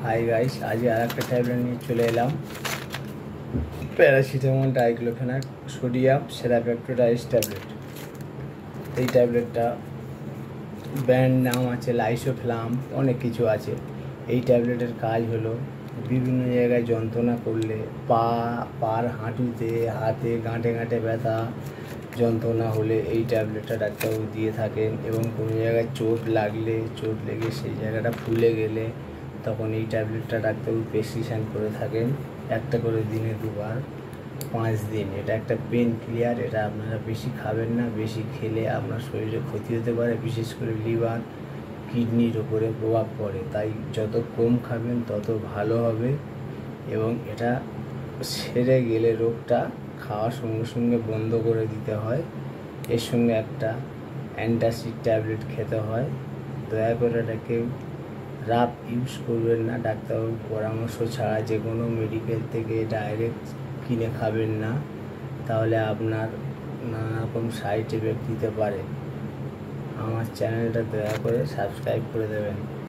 Hi guys, আজ আর একটা tablet নিয়ে চলে এলাম। Paracetamol diclofenac sodium serratiopeptidase tablet. এই ট্যাবলেটটা ব্র্যান্ড নাম আছে লাইসোফ্লাম, অনেক কিছু আছে। এই ট্যাবলেটের কাজ হলো বিভিন্ন জায়গায় যন্ত্রণা করলে, পার হাঁটুতে, হাতে গাঁটে গাঁটে ব্যথা যন্ত্রণা হলে এই ট্যাবলেটটা ডাক্তারবাবু দিয়ে থাকেন। এবং কোনো জায়গায় চোট লেগে সেই জায়গাটা ফুলে গেলে তখন এই ট্যাবলেটটা ডাক্তারবাবু প্রেসক্রিপশান করে থাকেন, একটা করে দিনে 2 বার 5 দিন। এটা একটা পেন ক্লিয়ার। এটা আপনারা বেশি খাবেন না, বেশি খেলে আপনার শরীরে ক্ষতি হতে পারে, বিশেষ করে লিভার কিডনির ওপরে প্রভাব পড়ে। তাই যত কম খাবেন তত ভালো হবে। এবং এটা সেরে গেলে রোগটা খাওয়ার সঙ্গে সঙ্গে বন্ধ করে দিতে হয়। এর সঙ্গে একটা অ্যান্টাসিড ট্যাবলেট খেতে হয়। দয়া করে এটা কেউ রাফ ইউজ করবেন না, ডাক্তারবাবুর পরামর্শ ছাড়া যে কোনো মেডিকেল থেকে ডাইরেক্ট কিনে খাবেন না, তাহলে আপনার নানা রকম সাইড এফেক্ট দিতে পারে। আমার চ্যানেলটা দয়া করে সাবস্ক্রাইব করে দেবেন।